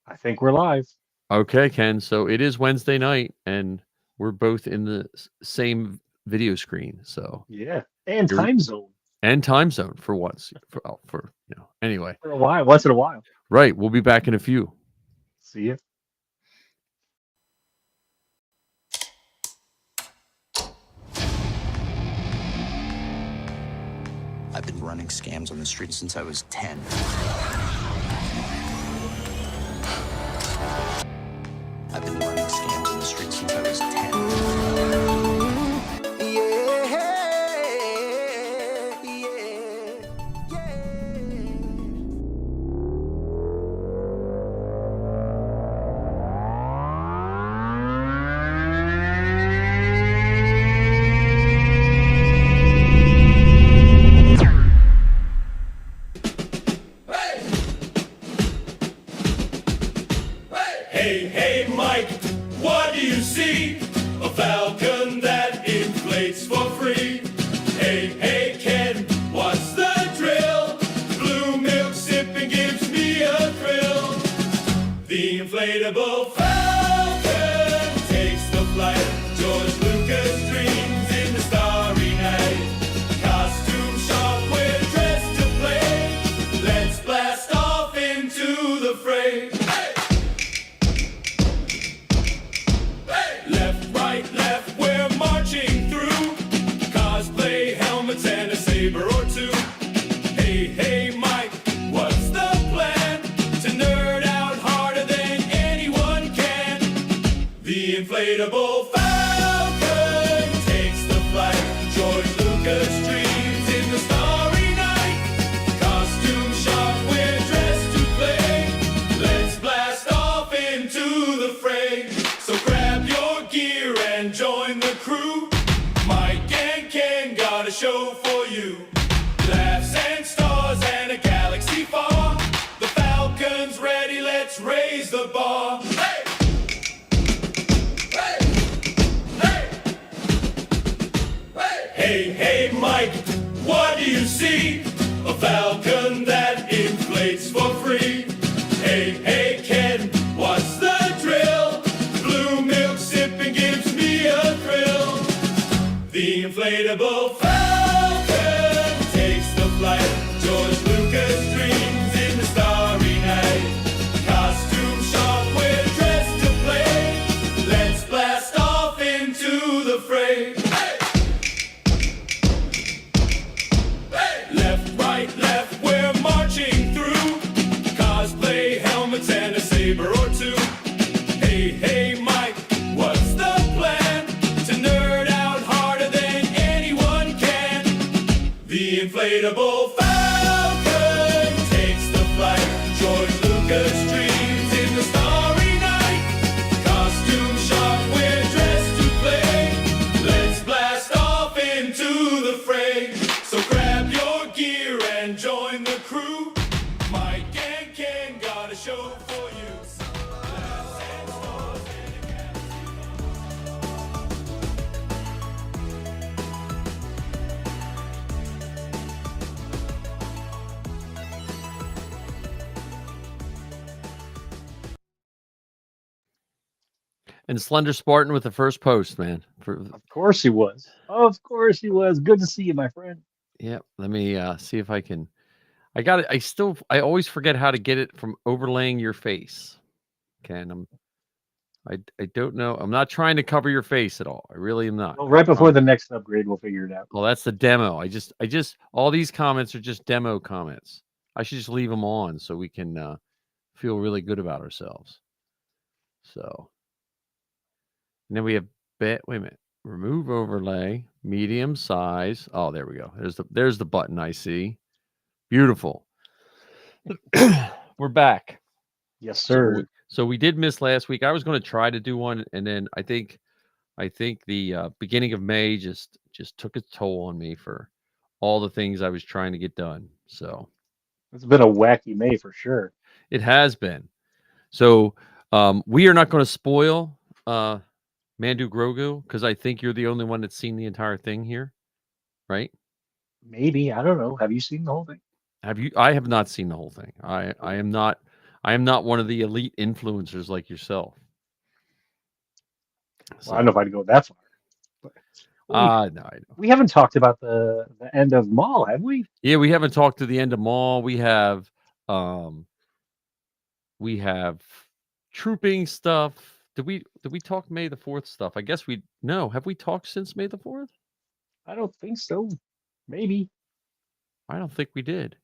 I think we're live. Okay, Ken. So it is Wednesday night, and we're both in the same video screen. So Yeah. And here we time zone and time zone for once. For anyway. for a while. Once in a while. Right. We'll be back in a few. See ya. I've been running scams on the street since I was 10. I've been running scams on the street since I was 10. Hey, Mike, what do you see? A falcon that inflates for free. Hey, Ken, what's the drill? Blue milk sipping gives me a thrill. The inflatable falcon takes the flight. George Lucas dreams in the starry night. Costume shop, we're dressed to play. Let's blast off into the fray. Left, right, left, we're marching through. Cosplay helmets and a saber or two. Hey, Mike, what's the plan? To nerd out harder than anyone can. The inflatable falcon takes the flight. George Lucas dreams in the starry night. Costume shop, we're dressed to play. Let's blast off into the fray. So grab your gear and join the crew. Mike and Ken got a show for you. Laughs and stars and a galaxy far. The Falcon's ready, let's raise the bar. Hey! Hey, Mike, what do you see? A falcon that inflates for free. Hey, Ken, what's the drill? Blue milk sipping gives me a thrill. The inflatable falcon takes the flight. George Lucas dreams in the starry night. Costume shop, we're dressed to play. Let's blast off into the fray. Left, right, left, we're marching through. Cosplay helmets and a saber or two. Hey, Mike, what's the plan? To nerd out harder than anyone can. The inflatable falcon takes the flight. George Lucas dreams in the starry night. Costume shop, we're dressed to play. Let's blast off into the fray. So grab your gear and join the crew. Mike and Ken got a show for you. Laughs and stars and a galaxy. And Slender Spartan with the first post, man. Of course he was. Of course he was. Good to see you, my friend. Yeah. Let me see if I can. I got it. I always forget how to get it from overlaying your face. Ken, I don't know. I'm not trying to cover your face at all. I really am not. Well, right before the next upgrade, we'll figure it out. Well, that's the demo. I just all these comments are just demo comments. I should just leave them on so we can feel really good about ourselves. So, and then we have wait a minute. Remove overlay, medium size. Oh, there we go. There's the button I see. Beautiful. We're back. Yes, sir. So we did miss last week. I was going to try to do one, and then I think the beginning of May just took its toll on me for all the things I was trying to get done. So It's been a wacky May for sure. it has been. So we are not going to spoil Mando Grogu because I think you're the only one that's seen the entire thing here, right? Maybe. I don't know. Have you seen the whole thing? Have you? I have not seen the whole thing. I am not. I am not one of the elite influencers like yourself. Well, I don't know if I'd go that far. But No, I know. we haven't talked about the end of Mall, have we? Yeah, we haven't talked to the end of Mall. Um we have trooping stuff. Did we talk May the 4th stuff? I guess we no. Have we talked since May the 4th? I don't think so. Maybe. I don't think we did.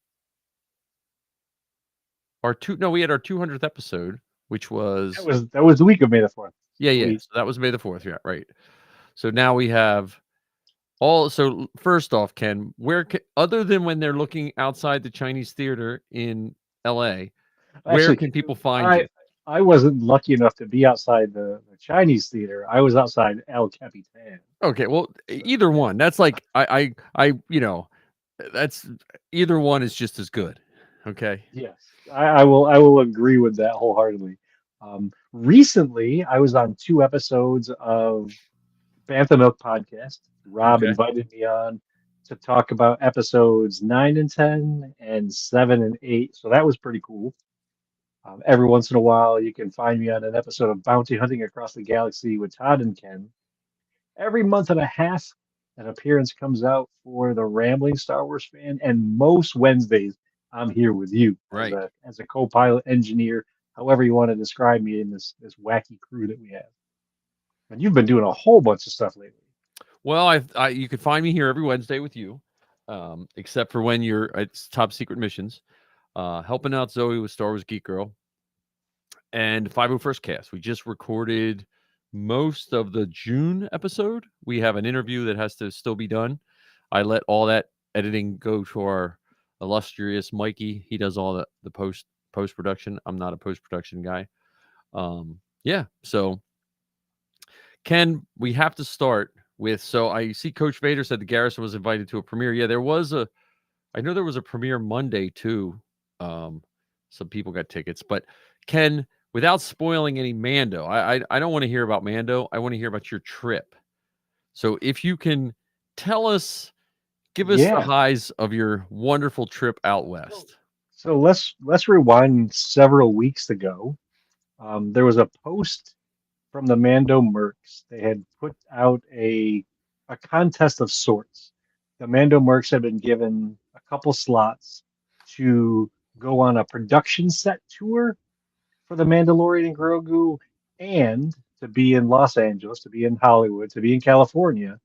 We had our 200th episode, which was That was the week of May the 4th. yeah. Sweet. So that was May the 4th. Yeah, right. So now we have all. So first off, Ken, other than when they're looking outside the Chinese theater in L.A., where Actually, can people find you? I wasn't lucky enough to be outside the Chinese theater. I was outside El Capitan. Okay, well, either one. That's like that's either one is just as good. Okay. Yes, I will agree with that wholeheartedly. Recently, I was on 2 episodes of Bantha Milk podcast. Rob Okay. invited me on to talk about episodes 9 and 10 and 7 and 8. So that was pretty cool. Every once in a while, you can find me on an episode of Bounty Hunting Across the Galaxy with Todd and Ken. Every month and a half, an appearance comes out for the Rambling Star Wars fan, and most Wednesdays, I'm here with you Right. as a co-pilot engineer, however you want to describe me in this wacky crew that we have. And you've been doing a whole bunch of stuff lately. Well, you can find me here every Wednesday with you, except for when you're at Top Secret Missions, helping out Zoe with Star Wars Geek Girl, and 501st Cast. We just recorded most of the June episode. We have an interview that has to still be done. I let all that editing go to our illustrious Mikey. He does all the post production. I'm not a post production guy. Yeah. So, Ken, we have to start with. So I see Coach Vader said the Garrison was invited to a premiere. Yeah, I know there was a premiere Monday too. Some people got tickets, but Ken, without spoiling any Mando, I don't want to hear about Mando. I want to hear about your trip. So if you can tell us, give us the highs of your wonderful trip out west. So let's rewind several weeks ago. There was a post from the Mando Mercs. They had put out a contest of sorts. The Mando Mercs had been given a couple slots to go on a production set tour for The Mandalorian and Grogu, and to be in Los Angeles, to be in Hollywood, to be in California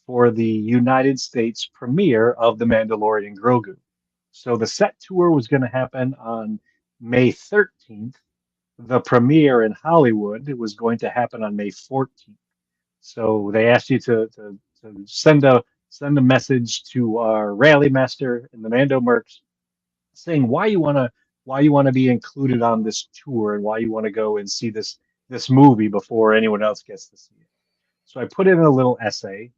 for the United States premiere of The Mandalorian and Grogu. So the set tour was going to happen on May 13th. The premiere in Hollywood was going to happen on May 14th. So they asked you to send a message to our rally master in the Mando Mercs saying why you want to be included on this tour and why you want to go and see this movie before anyone else gets to see it. So I put in a little essay,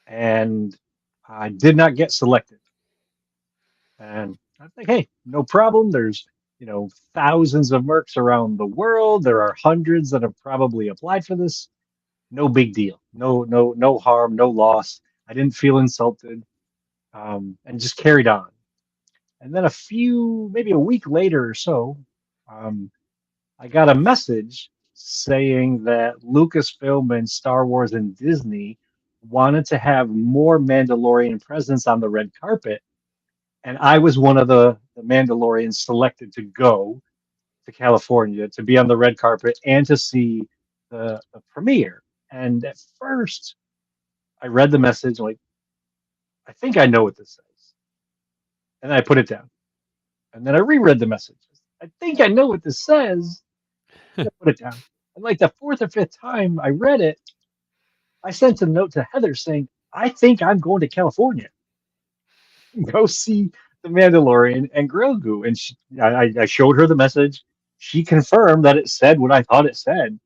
and I did not get selected. And I think, hey, no problem. There's thousands of mercs around the world. There are hundreds that have probably applied for this. No big deal. No harm, no loss. I didn't feel insulted, and just carried on. And then maybe a week later or so, I got a message saying that Lucasfilm and Star Wars and Disney wanted to have more Mandalorian presence on the red carpet. And I was one of the Mandalorians selected to go to California to be on the red carpet and to see the premiere. And at first, I read the message like, I think I know what this says. And then I put it down. And then I reread the message. I think I know what this says. And I put it down. And like the fourth or fifth time I read it, I sent a note to Heather saying, I think I'm going to California. Go see The Mandalorian and Grogu. And I showed her the message. She confirmed that it said what I thought it said.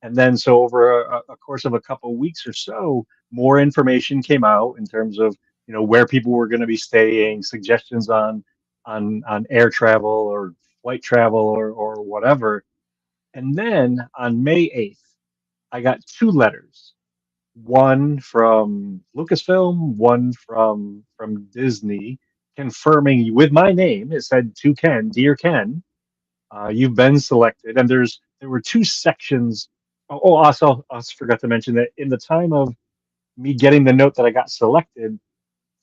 And then, so over a course of a couple of weeks or so, more information came out in terms of where people were going to be staying, suggestions on air travel or flight travel or whatever. And then on May 8th, I got 2 letters. One from Lucasfilm, one from Disney, confirming with my name. It said to Ken, dear Ken, You've been selected, and there were two sections. Also, I also forgot to mention that in the time of me getting the note that I got selected,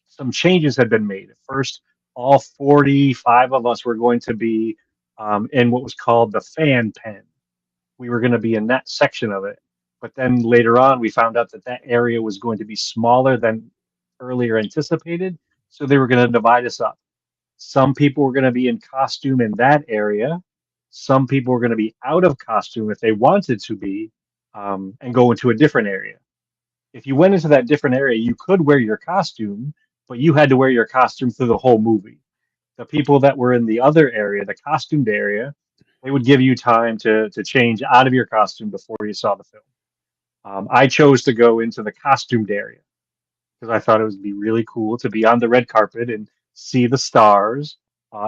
some changes had been made. At first, all 45 of us were going to be in what was called the fan pen. We were going to be in that section of it. But then later on, we found out that that area was going to be smaller than earlier anticipated. So they were going to divide us up. Some people were going to be in costume in that area. Some people were going to be out of costume if they wanted to be, and go into a different area. If you went into that different area, you could wear your costume, but you had to wear your costume through the whole movie. The people that were in the other area, the costumed area, they would give you time to change out of your costume before you saw the film. I chose to go into the costumed area because I thought it would be really cool to be on the red carpet and see the stars,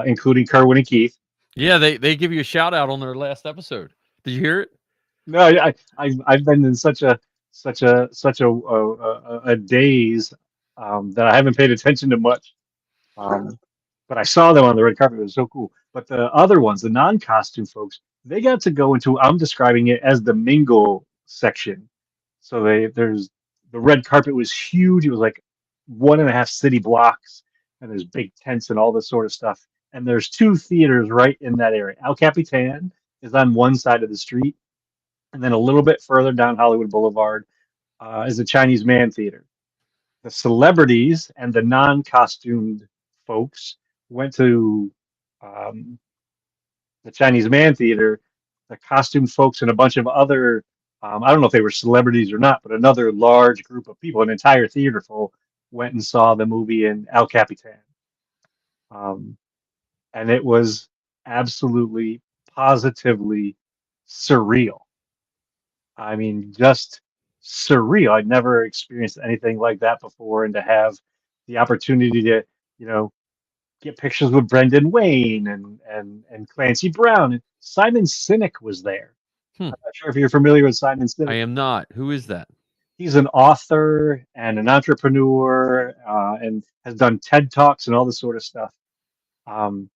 including Kerwin and Keith. Yeah, they give you a shout out on their last episode. Did you hear it? No, I've been in such a daze that I haven't paid attention to much. Um, but I saw them on the red carpet. It was so cool. But the other ones, the non-costume folks, they got to go into. I'm describing it as the mingle section. So there's the red carpet was huge. It was like 1.5 city blocks, and there's big tents and all this sort of stuff. And there's two theaters right in that area. El Capitan is on one side of the street, and then a little bit further down Hollywood Boulevard is the Chinese Man Theater. The celebrities and the non-costumed folks went to um, the Chinese Man Theater. The costumed folks and a bunch of other, I don't know if they were celebrities or not, but another large group of people, an entire theater full, went and saw the movie in El Capitan. Um, and it was absolutely, positively surreal. I mean, just surreal. I'd never experienced anything like that before, and to have the opportunity to, you know, get pictures with Brendan Wayne and Clancy Brown. And Simon Sinek was there. Hmm. I'm not sure if you're familiar with Simon I Sinek. am not. Who is that? He's an author and an entrepreneur, and has done TED Talks and all this sort of stuff. And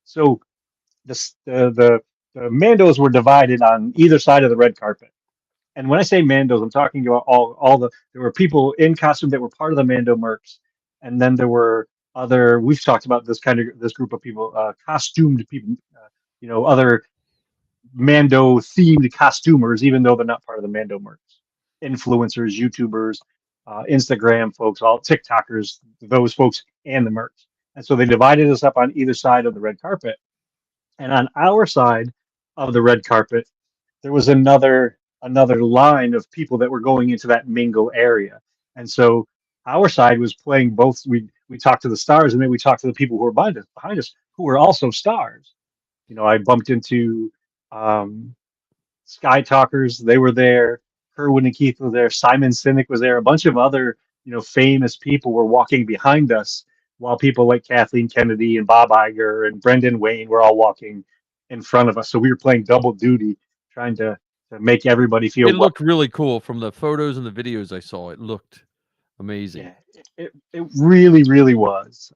so the Mandos were divided on either side of the red carpet. And when I say Mandos, I'm talking about all the there were people in costume that were part of the Mando Mercs, and then there were other. We've talked about this group of people, costumed people, other Mando themed costumers, even though they're not part of the Mando Mercs. Influencers, YouTubers, Instagram folks, all TikTokers, those folks, and the Mercs. And so they divided us up on either side of the red carpet. And on our side of the red carpet, there was another line of people that were going into that mingle area. And so our side was playing both. We talked to the stars, and then we talked to the people who were behind us who were also stars. I bumped into Sky Talkers. They were there. Kerwin and Keith were there. Simon Sinek was there. A bunch of other famous people were walking behind us, while people like Kathleen Kennedy and Bob Iger and Brendan Wayne were all walking in front of us. So we were playing double duty, trying to make everybody feel It looked really cool from the photos and the videos I saw. It looked amazing. Yeah, it really, really was.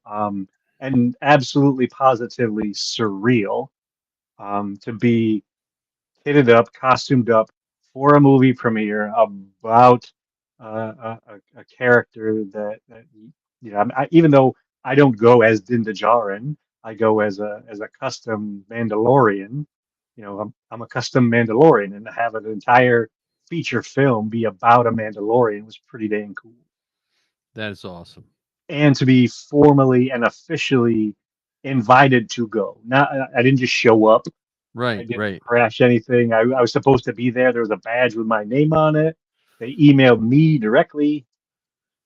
And absolutely positively surreal, to be kitted up, costumed up for a movie premiere about a character that even though I don't go as Din Djarin, I go as a custom Mandalorian. I'm a custom Mandalorian, and to have an entire feature film be about a Mandalorian was pretty dang cool. That is awesome. And to be formally and officially invited to go. Not, I didn't just show up. I Right, didn't right. crash anything. I was supposed to be there. There was a badge with my name on it. They emailed me directly.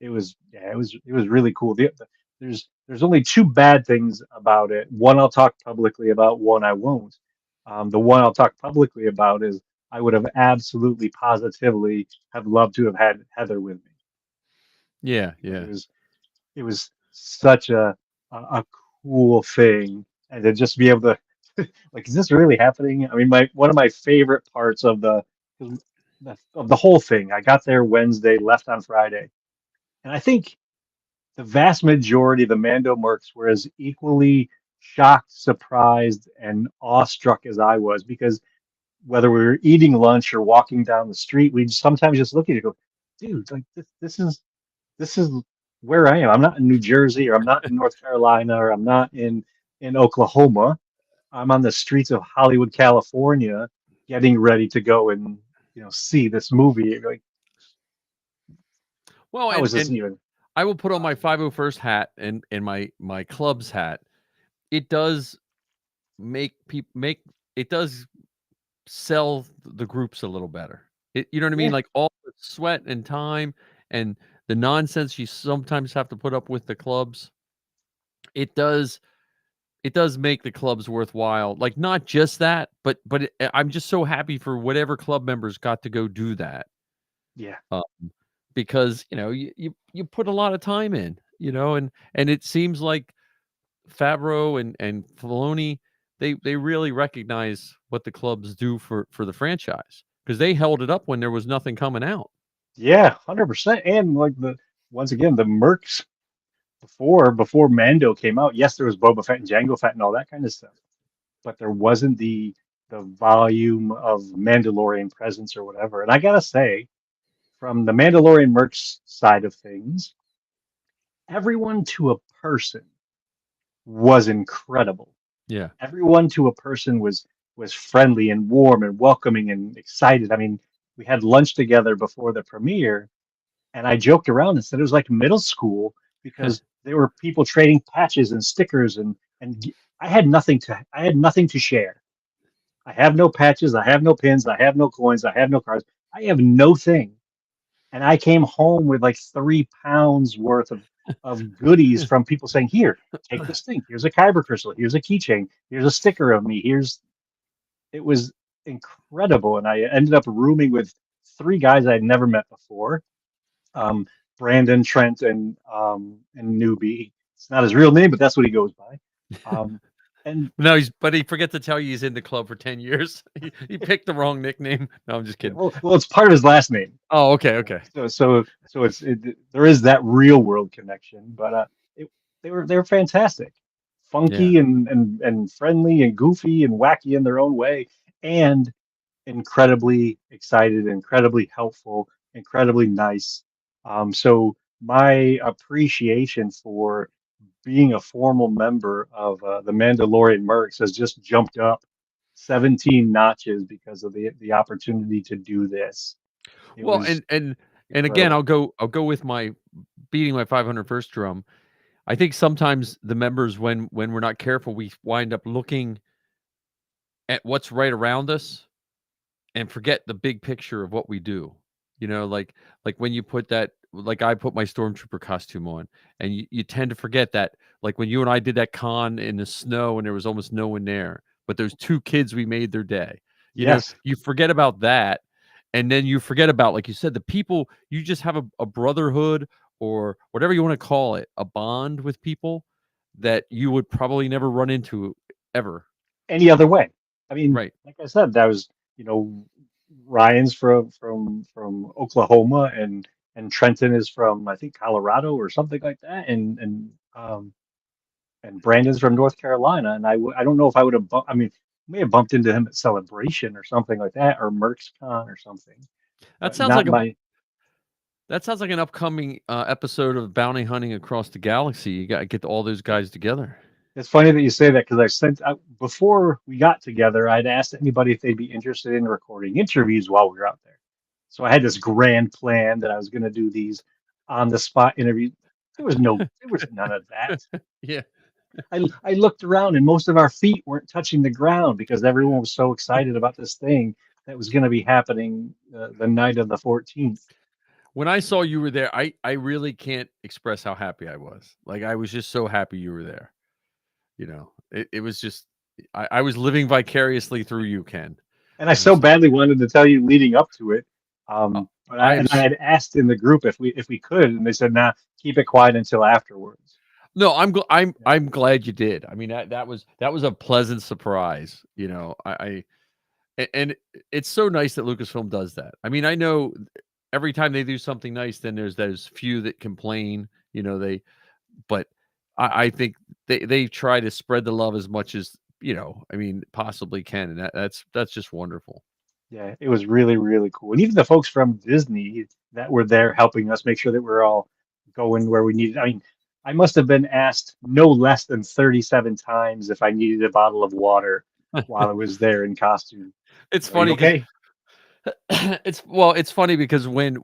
It was really cool. There's only two bad things about it. One I'll talk publicly about. One I won't. The one I'll talk publicly about is I would have absolutely positively have loved to have had Heather with me. Yeah, It yeah. was it was such a cool thing, and to just be able to like, is this really happening? I mean, my one of my favorite parts of the whole thing. I got there Wednesday, left on Friday, and I think the vast majority of the Mando Mercs were as equally shocked, surprised, and awestruck as I was, because whether we were eating lunch or walking down the street, we'd sometimes just look at it and go, dude, like this is where I am. I'm not in New Jersey, or I'm not in North Carolina, or I'm not in Oklahoma. I'm on the streets of Hollywood, California, getting ready to go and see this movie. Like, Well, how and is this even I will put on my possible? 501st hat and my club's hat. It does make people make it does sell the groups a little better. You know what I mean? Yeah, Like all the sweat and time and the nonsense you sometimes have to put up with the clubs. It does make the clubs worthwhile. Like not just that, I'm just so happy for whatever club members got to go do that. yeah, Um, because you put a lot of time in, and it seems like Favreau and Filoni, they really recognize what the clubs do for the franchise, because they held it up when there was nothing coming out. yeah, 100%. And like once again, the Mercs before Mando came out, yes, there was Boba Fett and Jango Fett and all that kind of stuff, but there wasn't the volume of Mandalorian presence or whatever. And I gotta say, from the Mandalorian Mercs side of things, everyone to a person was incredible. Yeah. Everyone to a person was friendly and warm and welcoming and excited. I mean, we had lunch together before the premiere, and I joked around and said it was like middle school, because there were people trading patches and stickers, and I had nothing to share. I have no patches, I have no pins, I have no coins, I have no cards. I have no thing. And I came home with like 3 pounds worth of goodies from people saying, "Here, take this thing. Here's a kyber crystal. Here's a keychain. Here's a sticker of me. Here's." It was incredible, and I ended up rooming with three guys I'd never met before. Um, Brandon, Trent, and Newbie. It's not his real name, but that's what he goes by. Um, and No, but he forget to tell you he's in the club for 10 years. He picked the wrong nickname. No, I'm just yeah, kidding. well, it's part of his last name. Oh, okay, okay. So there is that real world connection, but it, they were fantastic, Yeah. funky and friendly and goofy and wacky in their own way, and incredibly excited, incredibly helpful, incredibly nice. So my appreciation for being a formal member of the Mandalorian Mercs has just jumped up 17 notches because of the opportunity to do this. It Well, was and again, incredible. I'll go with my beating my 501st drum. I think sometimes the members, when we're not careful, we wind up looking at what's right around us and forget the big picture of what we do. Like when you put that, like I put my stormtrooper costume on, and you tend to forget that, like when you and I did that con in the snow and there was almost no one there, but those two kids, we made their day. Yes. You forget about that, and then you forget about, like you said, the people. You just have a brotherhood, or whatever you want to call it, a bond with people that you would probably never run into ever. Any other way. I mean, Right. like I said, that was, Ryan's from Oklahoma, and Trenton is from, I think, Colorado or something like that, and Brandon's from North Carolina, and I don't know if I would have I mean, may have bumped into him at Celebration or something like that, or MercsCon or something, That but sounds not like a by. That sounds like an upcoming episode of Bounty Hunting Across the Galaxy. You got to get all those guys together. It's funny that you say that, because I sent out before we got together. I'd asked anybody if they'd be interested in recording interviews while we were out there. So I had this grand plan that I was going to do these on the spot interviews. There was none of that. Yeah. I looked around, and most of our feet weren't touching the ground because everyone was so excited about this thing that was going to be happening the night of the 14th. When I saw you were there, I really can't express how happy I was. Like I was just so happy you were there. It was just I was living vicariously through you, Ken. And I And so so badly wanted to tell you leading up to it. uh, But I am I had asked in the group if we could, and they said, "Nah, keep it quiet until afterwards." no, Yeah. I'm glad you did. I mean that was a pleasant surprise. And it's so nice that Lucasfilm does that. I mean, I know every time they do something nice, then there's those few that complain. But I think they try to spread the love as much as I mean, possibly can, and that's just wonderful. Yeah, it was really, really cool. And even the folks from Disney that were there helping us make sure that we're all going where we needed. I mean, I must have been asked no less than 37 times if I needed a bottle of water while I was there in costume. It's Are you funny because okay? it's funny because when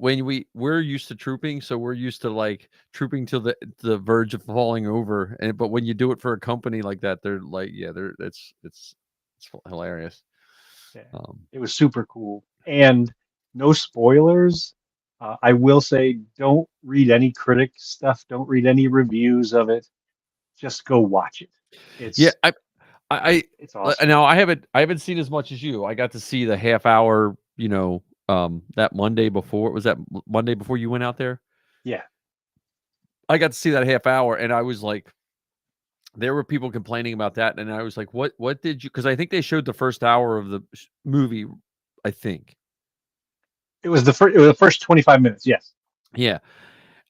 we're used to trooping, so we're used to like trooping to the verge of falling over, but when you do it for a company like that, they're like, yeah, they're it's hilarious. Yeah, Um, it was super cool. And no spoilers. I will say, don't read any critic stuff. Don't read any reviews of it. Just go watch it. yeah, It's it's awesome. now I haven't seen as much as you. I got to see the half hour, that Monday before. Was that Monday before you went out there? Yeah, I got to see that half hour, and I was like, there were people complaining about that, and I was like, what did you? Because I think they showed the first hour of the movie. I think, it was the first. It was the first 25 minutes. Yes. yeah.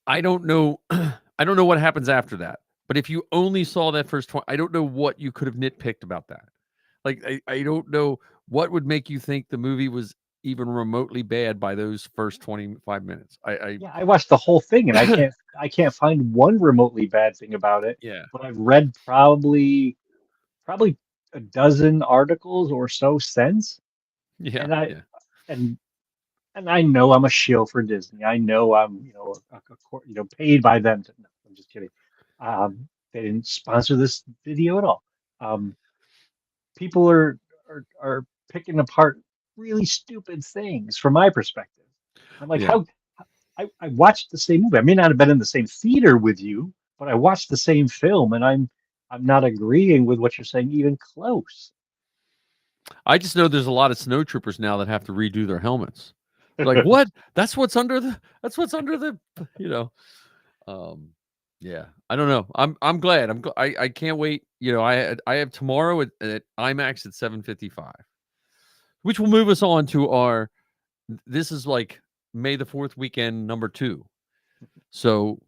I don't know. I don't know what happens after that. But if you only saw that first 20, I don't know what you could have nitpicked about that. Like, I don't know what would make you think the movie was even remotely bad by those first 25 minutes. Yeah, I watched the whole thing and I can't find one remotely bad thing about it. Yeah. But I've read probably a dozen articles or so since, Yeah. and I Yeah. and and I know I'm a shill for Disney. I know I'm paid by them to. No, I'm just kidding. They didn't sponsor this video at all. Um, People are picking apart really stupid things from my perspective. I'm like, Yeah. how I watched the same movie. I may not have been in the same theater with you, but I watched the same film, and I'm not agreeing with what you're saying even close. I just know there's a lot of snow troopers now that have to redo their helmets. Like, what? That's what's under the, you know. Um, yeah, I don't know. I'm glad. I can't wait. I have tomorrow at IMAX at 7:55, which will move us on to our. This is like May the 4th weekend #2. So,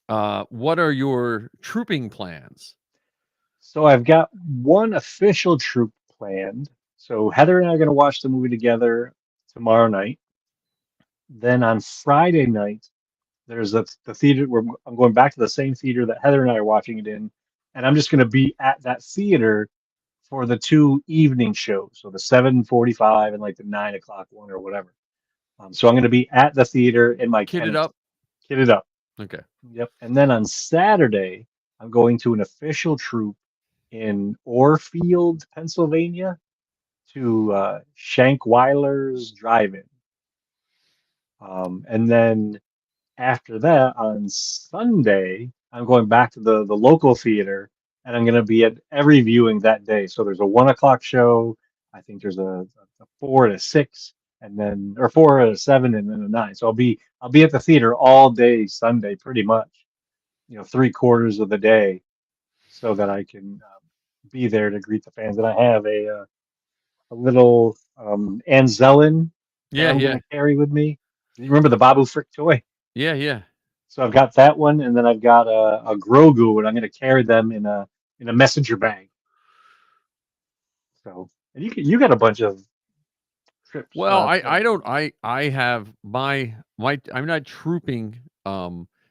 what are your trooping plans? So I've got one official troop planned. So Heather and I are going to watch the movie together tomorrow night. Then on Friday night, there's the theater where I'm going back to the same theater that Heather and I are watching it in, and I'm just going to be at that theater for the two evening shows, so the 7:45 and like the 9 o'clock one or whatever. So I'm going to be at the theater in my Kitted Kennet, up. kitted up. Okay. Yep. And then on Saturday, I'm going to an official troop in Orfield, Pennsylvania, to Shankweiler's Drive-In. And then after that, on Sunday, I'm going back to the local theater, and I'm going to be at every viewing that day. So there's a 1 o'clock show. I think there's a 4 and a 6, and then or 4 and a 7, and then a 9. So I'll be at the theater all day Sunday, pretty much. 3/4 of the day, so that I can be there to greet the fans. And I have a little Anzelin that Yeah. I'm going Yeah. to carry with me. You remember the Babu Frick toy? Yeah. Yeah. So I've got that one, and then I've got a Grogu, and I'm going to carry them in a messenger bag. So, and you got a bunch of trips Well, I planned don't too. I have my I'm not trooping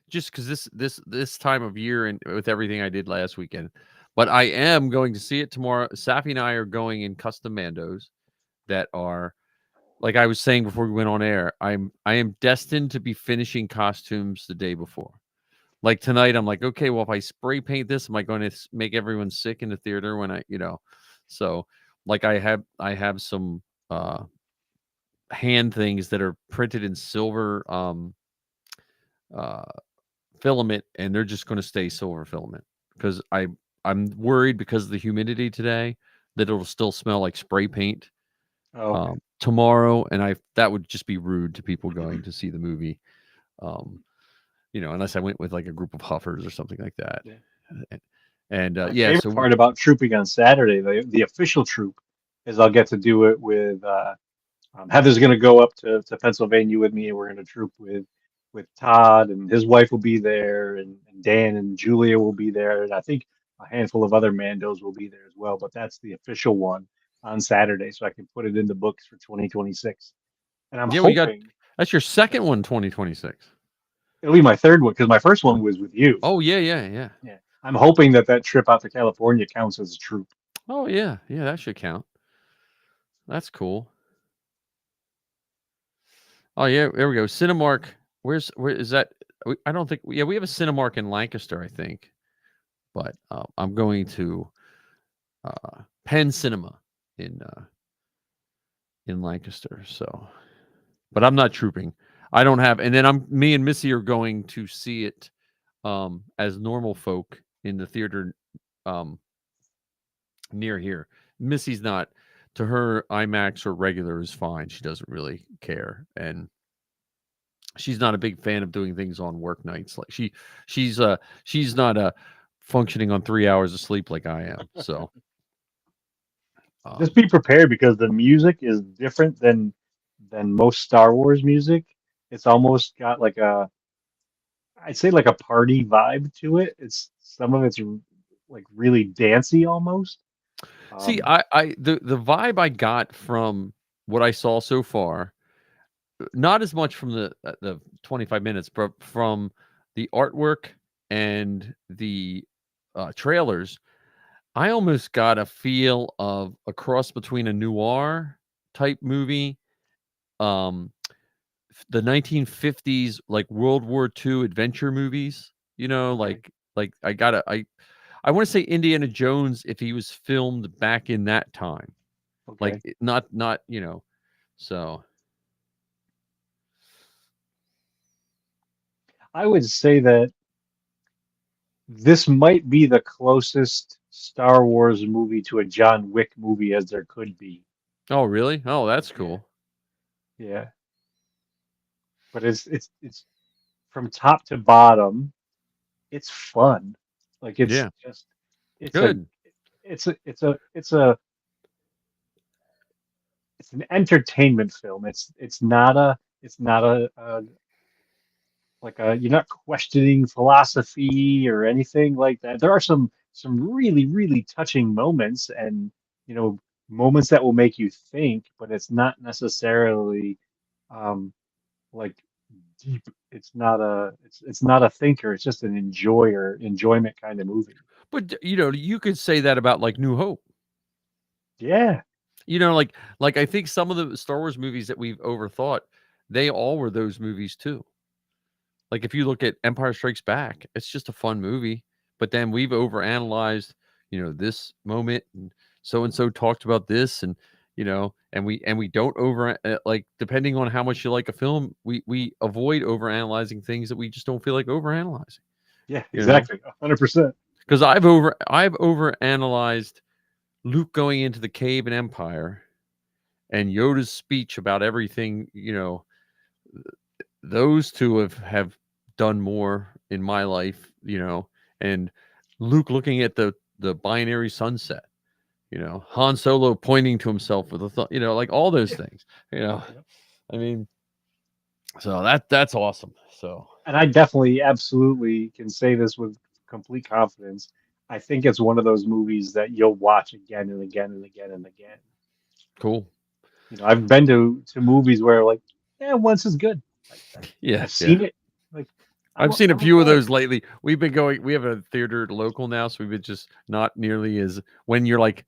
just because this time of year and with everything I did last weekend, but I am going to see it tomorrow. Safi and I are going in custom Mandos that are like I was saying before we went on air. I am destined to be finishing costumes the day before. Like tonight, I'm like, okay, well, if I spray paint this, am I going to make everyone sick in the theater when So like I have some hand things that are printed in silver uh filament, and they're just going to stay silver filament because I'm worried because of the humidity today that it'll still smell like spray paint Oh, okay. tomorrow, and I that would just be rude to people going to see the movie, um unless I went with like a group of huffers or something like that. Yeah. And My yeah, favorite so part about trooping on Saturday, the official troop, is I'll get to do it with Heather's going to go up to Pennsylvania with me, and we're going to troop with Todd, and his wife will be there, and Dan and Julia will be there, and I think a handful of other Mandos will be there as well. But that's the official one on Saturday, so I can put it in the books for 2026. And I'm Yeah, we got hoping that's your second one, 2026. it'll be my third one because my first one was with you. Oh yeah. Yeah, I'm hoping that trip out to California counts as a troop. Oh yeah, that should count. That's cool. Oh yeah, there we go. Cinemark. Where is that? I don't think. Yeah, we have a Cinemark in Lancaster, I think. But I'm going to Penn Cinema in Lancaster. So, but I'm not trooping. I don't have. And then me and Missy are going to see it as normal folk in the theater near here. Missy's not. To her, IMAX or regular is fine. She doesn't really care, and she's not a big fan of doing things on work nights. Like she's not functioning on 3 hours of sleep like I am. So Just be prepared because the music is different than most Star Wars music. It's almost got like I'd say like a party vibe to it. It's some of it's like really dancey almost. see, Um, the vibe I got from what I saw so far, not as much from the 25 minutes, but from the artwork and the trailers, I almost got a feel of a cross between a noir type movie, um, the 1950s like World War II adventure movies. You know, okay, like I want to say Indiana Jones if he was filmed back in that time, like okay. not so I would say that this might be the closest Star Wars movie to a John Wick movie as there could be. Oh, really? Oh, that's Yeah, cool. yeah. But it's from top to bottom. It's fun. Like it's Yeah, just it's a good. it's an entertainment film. It's not a like a you're not questioning philosophy or anything like that. There are some really touching moments and you know moments that will make you think, but it's not necessarily um like deep. It's not a thinker. It's just an enjoyment kind of movie. But you could say that about like New Hope. Yeah, Like I think some of the Star Wars movies that we've overthought, they all were those movies too. Like if you look at Empire Strikes Back, it's just a fun movie, but then we've overanalyzed, this moment and so talked about this and we don't like depending on how much you like a film, we avoid overanalyzing things that we just don't feel like overanalyzing, yeah, you know? exactly, 100%. Because I've overanalyzed Luke going into the cave in Empire and Yoda's speech about everything, those two have done more in my life, and Luke looking at the binary sunset, Han Solo pointing to himself with a thought, like all those things, you know. Yep. I mean, so that's awesome. So And I definitely, absolutely can say this with complete confidence. I think it's one of those movies that you'll watch again and again and again and again. cool. You know, I've been to movies where like, yeah, once is good. Yeah, I've yeah. seen it. Like, I've seen a I'm few of aware. those lately. We have a theater local now, so we've been just not nearly as when you're like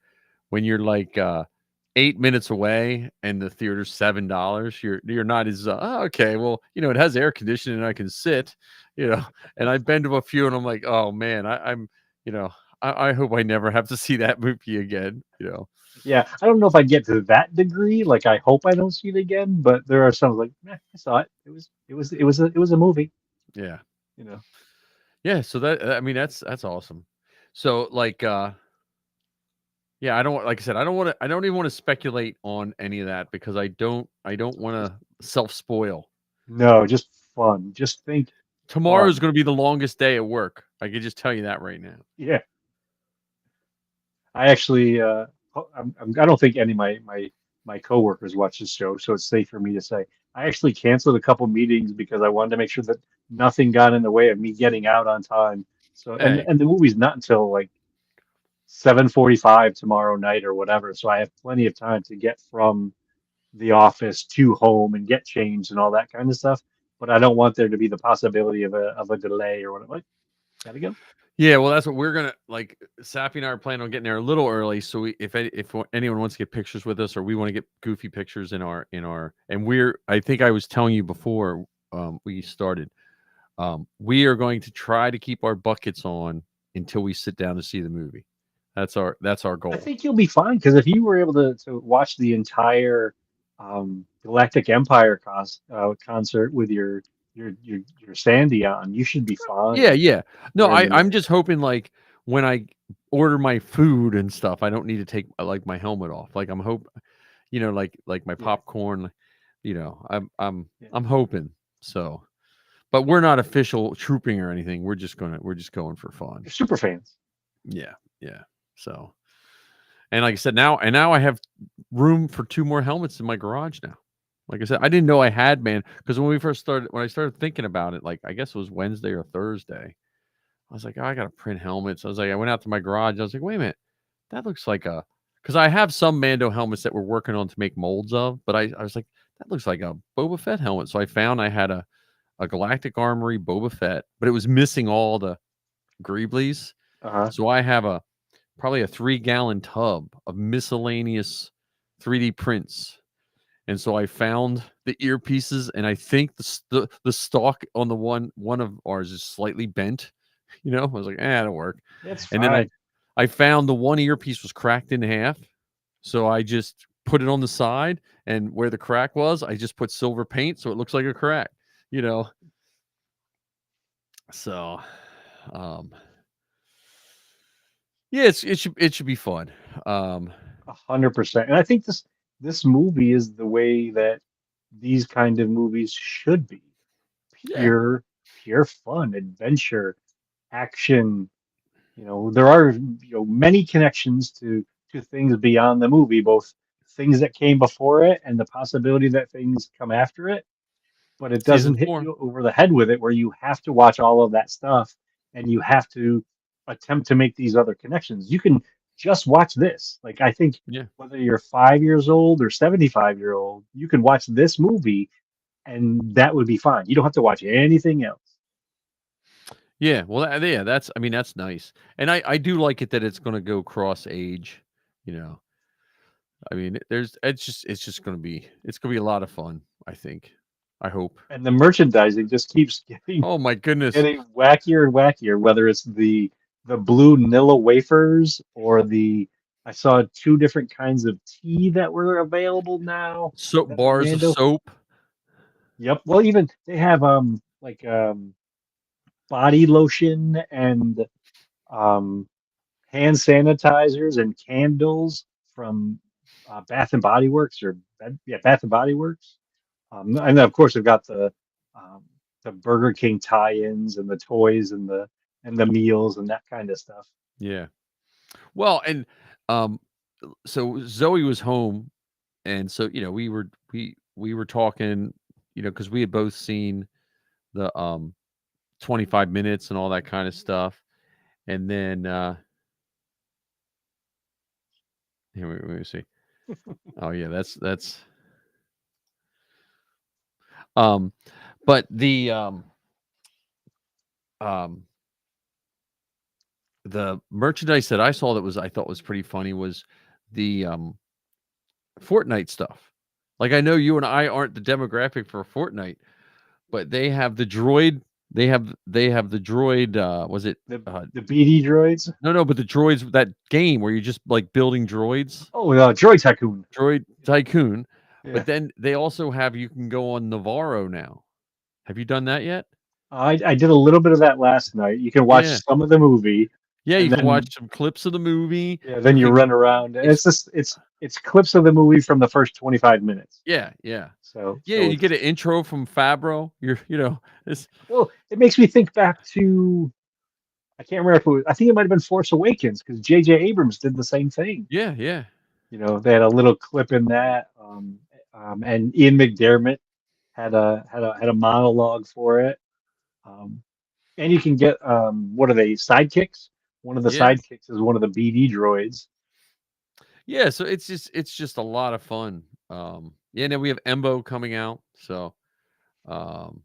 8 minutes away and the theater's $7, you're not as okay, well, it has air conditioning and I can sit, and I've been to a few and I'm like, oh man, I'm you know, I hope I never have to see that movie again. Yeah, I don't know if I get to that degree. Like, I hope I don't see it again. But there are some like, I saw it. It was a movie. Yeah. You know. Yeah, so I mean that's awesome. So like yeah, I don't like I said, I don't even want to speculate on any of that because I don't want Just to self spoil. no, just fun. Just think Tomorrow is fun. going to be the longest day at work. I can just tell you that right now. Yeah. I actually, I don't think any of my coworkers watch this show, so it's safe for me to say I actually canceled a couple meetings because I wanted to make sure that nothing got in the way of me getting out on time. So, and Hey, and the movie's not until like 7:45 tomorrow night or whatever. So I have plenty of time to get from the office to home and get changed and all that kind of stuff. But I don't want there to be the possibility of a delay or whatever. Like, gotta go. yeah, well, that's what we're gonna like. Sappy and I are planning on getting there a little early, so if anyone wants to get pictures with us, or we want to get goofy pictures and I think I was telling you before we started, we are going to try to keep our buckets on until we sit down to see the movie. That's our I goal. think you'll be fine because if you were able to watch the entire Galactic Empire concert with your Sandy on, you should be Yeah, fine. yeah. No, When I'm just hoping like when I order my food and stuff, I don't need to take like my helmet off. Like like my yeah, popcorn. yeah, I'm hoping so. But we're not official trooping or anything. We're just going for fun. you're super fans. Yeah, yeah. So, and like I said, now I have room for 2 more helmets in my garage now. Like I said, I didn't know I had, man, because when I started thinking about it, like I guess it was Wednesday or Thursday, I was like, oh, I gotta print helmets. I went out to my garage. I was like, wait a minute, that looks like a because I have some Mando helmets that we're working on to make molds of, but I was like, that looks like a Boba Fett helmet. So I found I had a Galactic Armory Boba Fett, but it was missing all the greeblies. Uh-huh. So I have probably a 3-gallon tub of miscellaneous 3D prints. And so I found the earpieces, and I think the stalk on the one of ours is slightly bent. I was like, that'll work. It's And then fine. I found the one earpiece was cracked in half. So I just put it on the side, and where the crack was, I just put silver paint so it looks like a crack, you know. So um yeah, it should be fun. 100%. And I think this movie is the way that these kind of movies should be. Yeah. Pure fun, adventure, action. There are many connections to things beyond the movie, both things that came before it and the possibility that things come after it. But it Season doesn't hit 4. you over the head with it where you have to watch all of that stuff and you have to attempt to make these other connections. You can just watch this. Like I think Yeah. whether you're 5 years old or 75-year-old, you can watch this movie and that would be fine. You don't have to watch anything else. Yeah, well, yeah, that's nice, and I do like it that it's going to go cross age. You know, I mean, it's just it's gonna be a lot of fun. I think, I hope. And the merchandising just keeps getting Oh my goodness! getting wackier and wackier, whether it's the blue Nilla wafers or the I saw two different kinds of tea that were available now Soap that are bars of Mando. soap. Yep. Well, even they have like body lotion and um hand sanitizers and candles from Bath and Body Works yeah, Bath and Body Works. And then of course they've got um, the Burger King tie-ins and the toys and the meals and that kind of stuff. Yeah. Well, and um, so Zoe was home, and so we were talking, because we had both seen the 25 minutes and all that kind of stuff, and then here let me see. Oh yeah, that's um, but um the merchandise that I saw that I thought was pretty funny was the Fortnite stuff. Like I know you and I aren't the demographic for Fortnite, but they have the droid. They have the droid. Was it? The the BD droids. No, but the droids, that game where you're just like building droids, Oh, Droid Tycoon. Droid Tycoon. Yeah. But then they also have you can go on Navarro now. Have you done that yet? I did a little bit of that last night. You can watch Yeah, some of the movie, yeah. You and can then watch some clips of the movie. yeah, You then you can. run around. And It's it's clips of the movie from the first 25 minutes. yeah, yeah, So yeah. so You get it's an intro from Fabro. It's well, it makes me think back to I can't remember if it was, I think it might have been Force Awakens because J.J. Abrams did the same thing. yeah, yeah. They had a little clip in that, and Ian McDermott had a monologue for it. Um, and you can get what are they, sidekicks? One of the Yeah. sidekicks is one of the BD droids. Yeah, so it's just a lot of fun. Yeah, and then we have Embo coming out. So um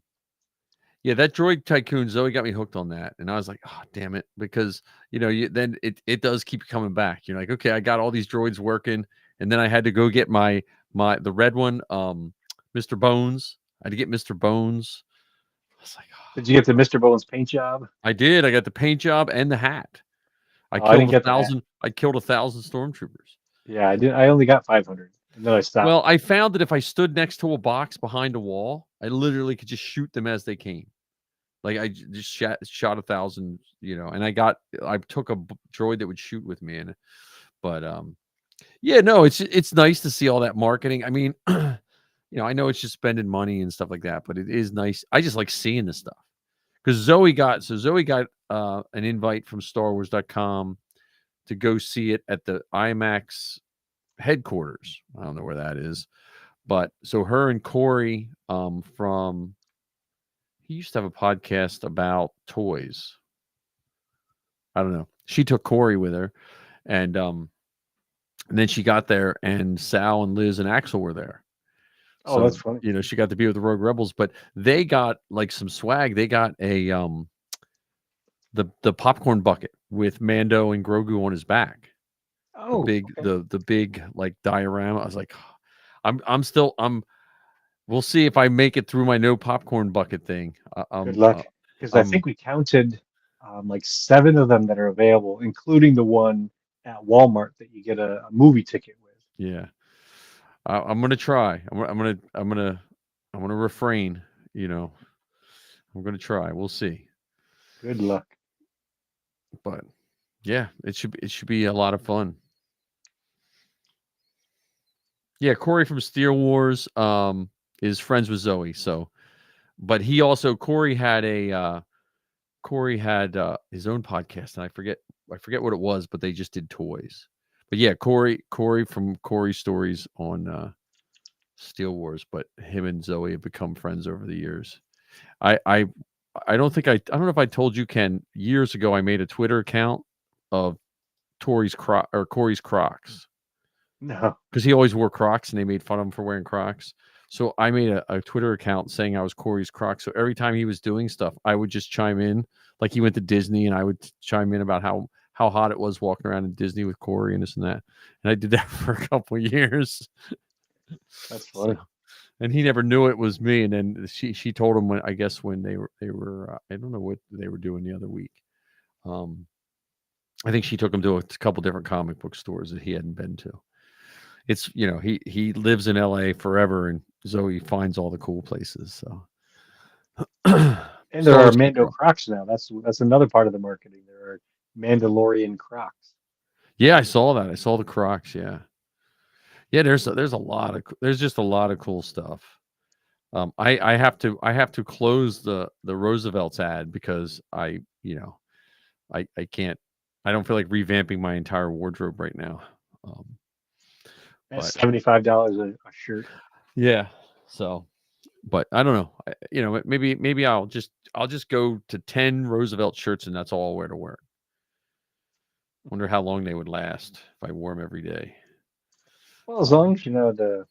yeah, that Droid Tycoon, Zoe got me hooked on that. And I was like, oh damn it. Because then it does keep coming back. You're like, okay, I got all these droids working, and then I had to go get the red one, Mr. Bones. I had to get Mr. Bones. I was like, Did you get the Mr. Bones paint job? I did. I got the paint job and the hat. I Oh, I didn't killed a get the hat. thousand. I killed 1,000 stormtroopers. Yeah, I did. I only got 500, and then I stopped. Well, I found that if I stood next to a box behind a wall, I literally could just shoot them as they came. Like just shot 1,000, and I took a droid that would shoot with me in it. But yeah, no, it's nice to see all that marketing. I mean, I know it's just spending money and stuff like that, but it is nice. I just like seeing this stuff because Zoe got an invite from StarWars.com to go see it at the IMAX headquarters. I don't know where that is, but so her and Corey from he used to have a podcast about toys. I don't know. She took Corey with her, and then she got there, and Sal and Liz and Axel were there. Oh, So that's funny. she got to be with the Rogue Rebels, but they got like some swag. They got a the popcorn bucket with Mando and Grogu on his back. Oh, Big okay. the big like diorama. I was like, I'm we'll see if I make it through my no popcorn bucket thing. Good luck, because I think we counted like 7 of them that are available, including the one at Walmart that you get a movie ticket with. Yeah, I'm gonna try. I'm gonna refrain. I'm gonna try. We'll see. Good luck. But yeah, it should be a lot of fun. Yeah, Corey from Steel Wars is friends with Zoe. So, but he also Corey had his own podcast, and I forget what it was, but they just did toys. But yeah, Corey from Corey Stories on Steel Wars, but him and Zoe have become friends over the years. I don't think I don't know if I told you, Ken, years ago I made a Twitter account of Corey's Crocs No, because he always wore Crocs and they made fun of him for wearing Crocs. So I made a Twitter account saying I was Corey's Crocs. So every time he was doing stuff, I would just chime in. Like he went to Disney, and I would chime in about how hot it was walking around in Disney with Corey and this and that. And I did that for a couple of years. that's funny. So, and he never knew it was me. And then she told him when they were I don't know what they were doing the other week. I think she took him to a couple different comic book stores that he hadn't been to. It's he lives in LA forever, and Zoe finds all the cool places. So And there are Mando Crocs now. That's another part of the marketing. There are Mandalorian Crocs. Yeah, I saw that. I saw the Crocs. Yeah. There's just a lot of cool stuff. I have to close the Roosevelt's ad because I can't. I don't feel like revamping my entire wardrobe right now. That's $75 a shirt. Yeah. So, but I don't know. Maybe I'll just go to 10 Roosevelt shirts, and that's all I'll wear to work. Wonder how long they would last if I wore them every day. Well, as long as you know the,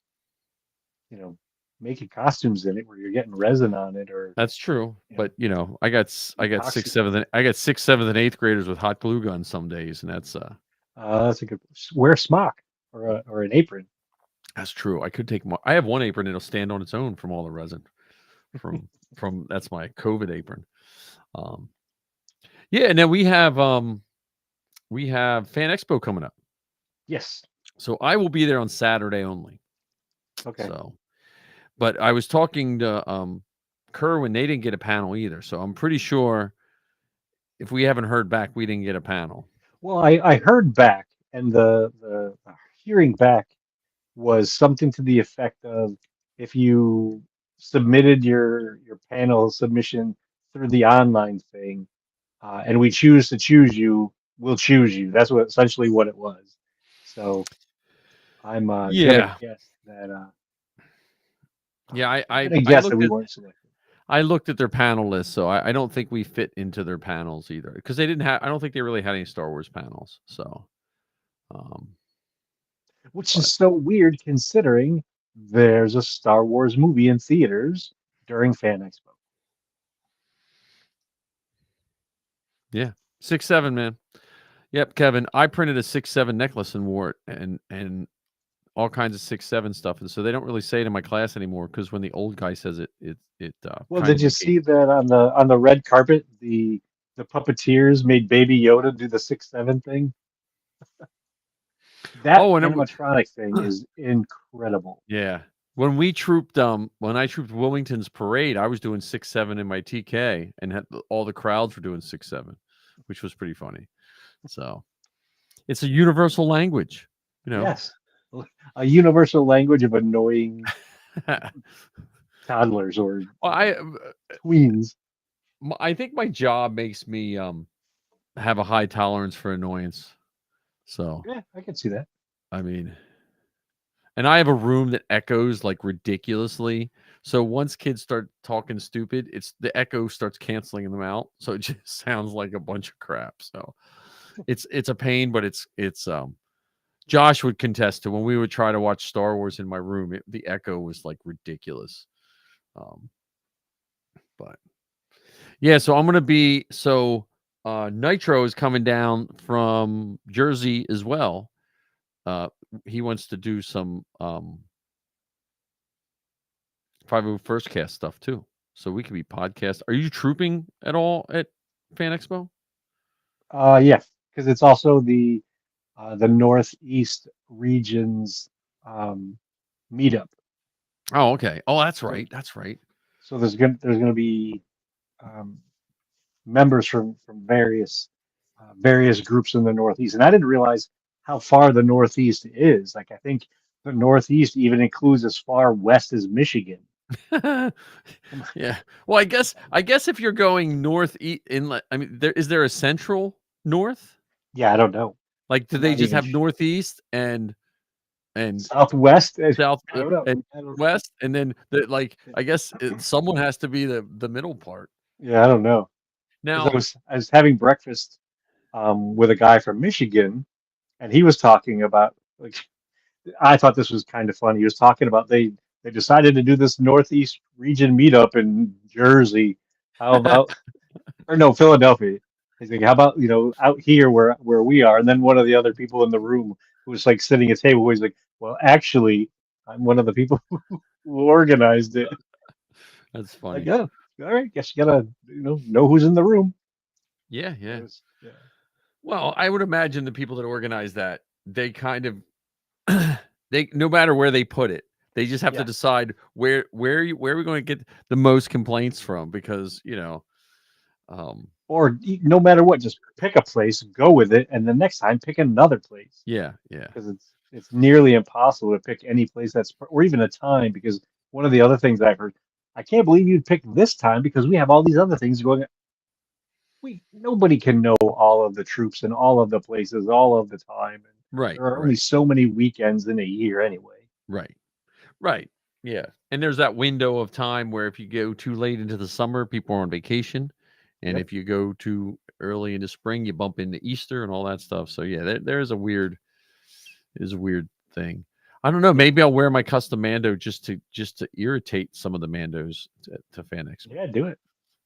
making costumes in it where you're getting resin on it, or That's true. But I got epoxy. 6th, 7th, I got 6th, 7th, and 8th graders with hot glue guns some days, and that's a good. Wear a smock or an apron. that's true. I could take more. I have one apron that'll stand on its own from all the resin. From that's my COVID apron. Yeah, and then we have Fan Expo coming up. Yes. So I will be there on Saturday only. Okay. So, but I was talking to Kerwin. They didn't get a panel either. So I'm pretty sure if we haven't heard back, we didn't get a panel. Well, I heard back, and the hearing back was something to the effect of, if you submitted your panel submission through the online thing, and we choose to choose you, we'll choose you. That's essentially what it was. So I'm gonna guess that Yeah, I'm gonna guess that we weren't selected. I looked at their panel list, so I don't think we fit into their panels either because they didn't have. I don't think they really had any Star Wars panels. So, um, Which but is so weird considering there's a Star Wars movie in theaters during Fan Expo. yeah, 6'7", man. Yep, Kevin. I printed a 6'7" necklace and wore it, and all kinds of 6'7" stuff, and so they don't really say it in my class anymore because when the old guy says it, it Well, kind did of you negates. see that on the red carpet? The puppeteers made Baby Yoda do the 6'7" thing. That Oh, and animatronic thing is incredible. yeah. When I trooped Wilmington's parade, I was doing 6'7" in my TK, and all the crowds were doing 6'7", which was pretty funny. So it's a universal language, you know. Yes, a universal language of annoying toddlers or Well, tweens. I think my job makes me have a high tolerance for annoyance. So Yeah, I can see that. I mean, and I have a room that echoes like ridiculously. So once kids start talking stupid, it's the echo starts canceling them out. So it just sounds like a bunch of crap. So it's a pain, but it's Josh would contest to when we would try to watch Star Wars in my room, the echo was like ridiculous. Um, but yeah, so I'm gonna be Nitro is coming down from Jersey as well. He wants to do some 501st cast stuff too. So we could be podcast. Are you trooping at all at Fan Expo? Yeah, because it's also the Northeast region's meetup. Oh, okay. Oh, that's So right. That's right. so there's gonna be um, members from various groups in the Northeast, and I didn't realize how far the Northeast is. Like I think the Northeast even includes as far west as Michigan. Yeah. Well, I guess if you're going north I mean, is there a central north? Yeah, I don't know. Like, do I'm they not just even have northeast and Southwest. south I don't know. and I don't. west, and then I guess someone has to be the middle part. Yeah, I don't know. Because Now, I was having breakfast with a guy from Michigan, and he was talking about like I thought this was kind of funny. He was talking about they decided to do this Northeast region meetup in Jersey. How about or no, Philadelphia. He's like, how about, out here where we are? And then one of the other people in the room who was like sitting at a table, he's like, well, actually, I'm one of the people who organized it. that's Like, funny. oh, all right, guess you gotta, know who's in the room. Yeah, It yeah. was, yeah. Well, I would imagine the people that organize that, they kind of they no matter where they put it, they just have to Yeah. decide where are we going to get the most complaints from because, um Or no matter what, just pick a place, go with it, and the next time pick another place yeah, yeah. because it's nearly impossible to pick any place or even a time because one of the other things I've heard, I can't believe you'd pick this time because we have all these other things going. Nobody can know all of the troops and all of the places all of the time, and Right, there are only right, so many weekends in a year anyway. right. Right. Yeah. And there's that window of time where if you go too late into the summer, people are on vacation. And Yep. if you go too early into spring, you bump into Easter and all that stuff. So yeah, there is a weird thing. I don't know. Yep. Maybe I'll wear my custom Mando just to irritate some of the Mandos to Fan Expo. Yeah, do it.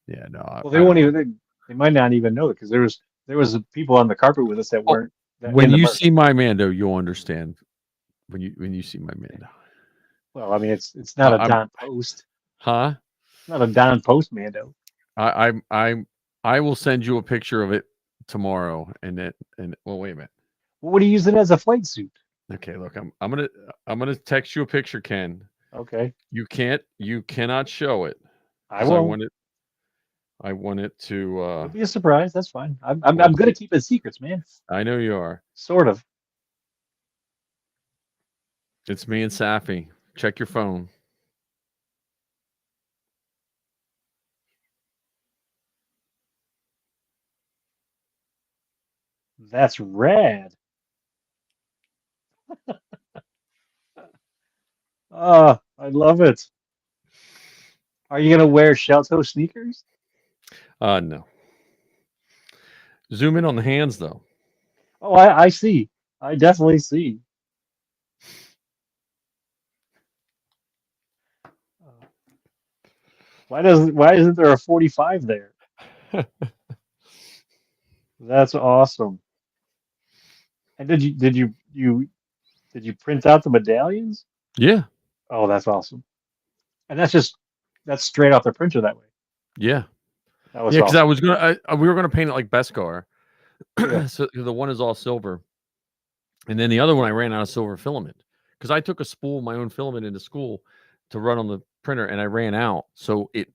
Yeah, no, Well, I they don't won't know. even. They might not even know it because there was people on the carpet with us that Oh, weren't that when in the you merch. see my Mando, you'll understand. When you see my Mando, Well, I mean, it's not a I'm Don Post. huh? It's not a Don Post Mando. I will send you a picture of it tomorrow, and well, wait a minute. Well, what are you using it as a flight suit? Okay, look, I'm gonna text you a picture, Ken. Okay, You cannot show it I because I won't. want it. I want it to. It'll be a surprise. That's fine. I'm Well, good at keeping secrets, man. I know you are. Sort of. It's me and Safi. Check your phone. That's rad. I love it. Are you gonna wear shell toe sneakers? No. Zoom in on the hands though. Oh, I see. I definitely see. Uh, why isn't there a 45 there? That's awesome. And did you print out the medallions? Yeah. Oh, that's awesome. And that's straight off the printer that way. Yeah. That was Yeah, because I awesome. was we were gonna paint it like Beskar. Yeah, So the one is all silver, and then the other one I ran out of silver filament because I took a spool of my own filament into school to run on the printer, and I ran out. So it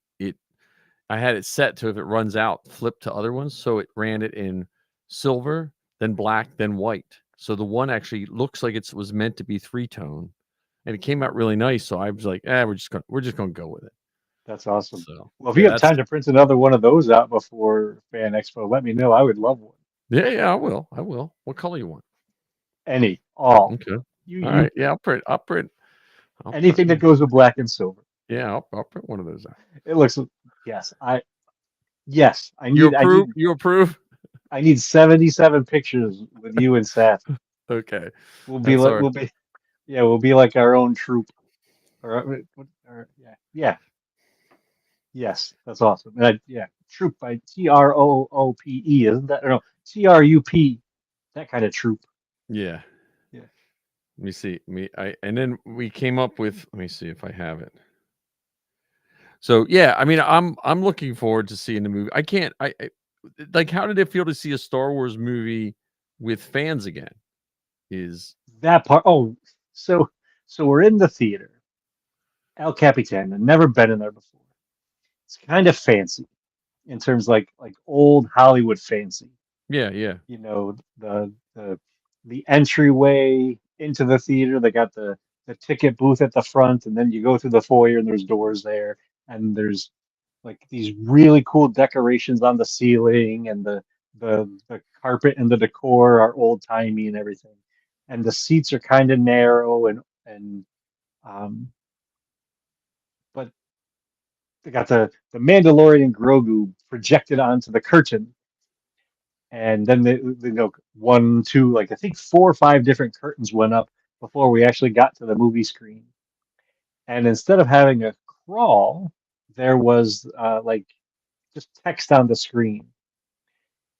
I had it set to if it runs out, flip to other ones. So it ran it in silver, then black, then white. So the one actually looks like it was meant to be 3-tone, and it came out really nice. So I was like, we're just gonna go with it. that's awesome. So Well, if you yeah, have time to print another one of those out before Fan Expo, let me know. I would love one. yeah, I will. I will. What color you want? Any, all. Okay. You All you right. Yeah, I'll print anything that one. goes with black and silver. Yeah, I'll print one of those out. It looks yes, yes, You approve? You approve? I need 77 pictures with you and Seth. Okay. We'll be That's like all right. we'll be yeah, we'll be like our own troop. Or yeah, yeah, yes, that's awesome. Yeah, troop by TROOPE, isn't that? Or no, TRUP, that kind of troop. Yeah. Yeah, Let me see. And then we came up with, let me see if I have it. So yeah, I mean, I'm looking forward to seeing the movie. I can't I like how did it feel to see a Star Wars movie with fans again? Is that part. Oh, so so we're in the theater. El Capitan. I've never been in there before. It's kind of fancy in terms like old Hollywood fancy. yeah, yeah. You know, the entryway into the theater. They got the ticket booth at the front, and then you go through the foyer, and there's doors there, and there's like these really cool decorations on the ceiling, and the carpet and the decor are old timey and everything, and the seats are kind of narrow and um, but they got the Mandalorian Grogu projected onto the curtain, and then they go one, two, like I think 4 or 5 different curtains went up before we actually got to the movie screen. And instead of having a crawl, there was like just text on the screen.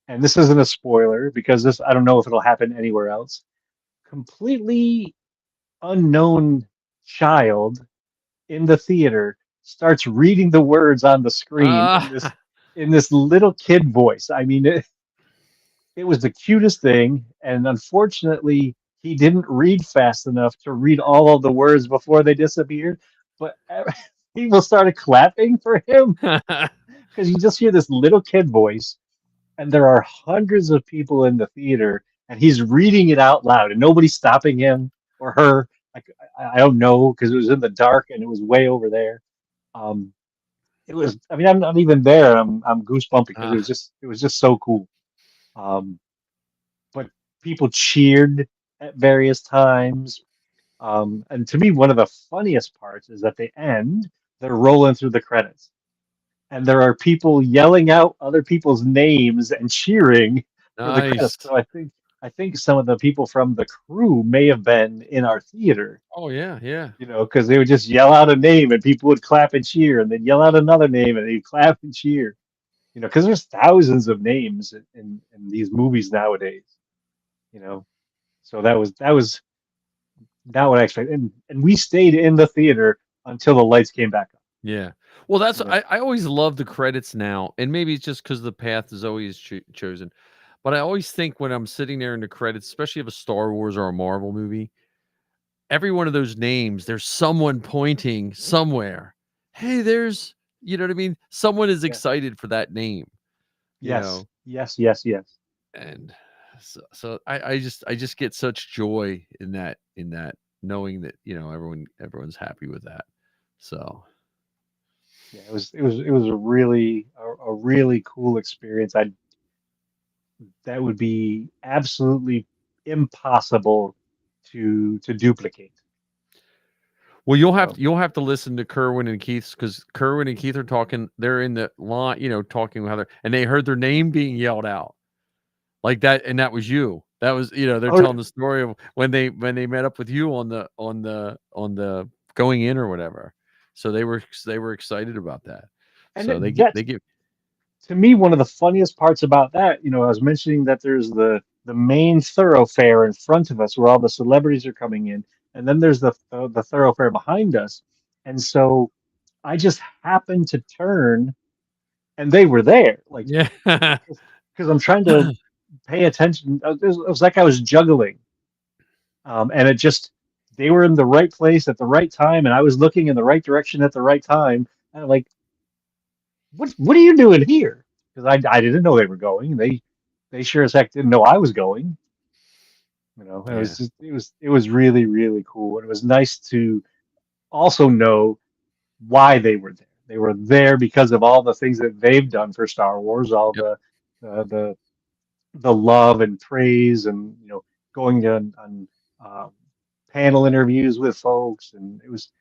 And this isn't a spoiler because this I don't know if it'll happen anywhere else. Completely unknown child in the theater starts reading the words on the screen Ah, in this little kid voice. I mean, it was the cutest thing, and unfortunately, he didn't read fast enough to read all of the words before they disappeared. But people started clapping for him because you just hear this little kid voice, and there are hundreds of people in the theater, and he's reading it out loud, and nobody's stopping him or her. Like I don't know because it was in the dark and it was way over there. Um, it was. I mean, I'm not even there. I'm goosebumpy because ah, it was just so cool. Um, but people cheered at various times. And to me, one of the funniest parts is at the end, they're rolling through the credits, and there are people yelling out other people's names and cheering for the credits. nice. So I think some of the people from the crew may have been in our theater, Oh yeah, yeah. you know, because they would just yell out a name and people would clap and cheer, and then yell out another name and they'd clap and cheer. You know, because there's thousands of names in these movies nowadays. You know, so that was not what I expected. And we stayed in the theater until the lights came back up. Yeah. Well, that's You know, I always love the credits now, and maybe it's just because the path is always chosen. But I always think when I'm sitting there in the credits, especially of a Star Wars or a Marvel movie, every one of those names, there's someone pointing somewhere. Hey, there's, you know what I mean? Someone is yeah, excited for that name, you yes, know, yes, yes, yes. and so I just get such joy in that knowing that everyone's happy with that. So Yeah, it was a really cool experience. I That would be absolutely impossible to duplicate. Well, So, you'll have to listen to Kerwin and Keith's because Kerwin and Keith are talking. They're in the line, talking with Heather, and they heard their name being yelled out like that, and that was you. That was, they're oh, telling the story of when they met up with you on the going in or whatever. So they were excited about that. So and that's they give to me one of the funniest parts about that. I was mentioning that there's the main thoroughfare in front of us where all the celebrities are coming in, and then there's the thoroughfare behind us, and so I just happened to turn, and they were there, like yeah because I'm trying to pay attention. It was like I was juggling, and it just they were in the right place at the right time, and I was looking in the right direction at the right time. And I'm like, what are you doing here? Because I didn't know they were going. They sure as heck didn't know I was going. And it was yeah just it was really really cool. And it was nice to also know why they were there. They were there because of all the things that they've done for Star Wars, all yep the the love and praise, and going to on um, panel interviews with folks, and it was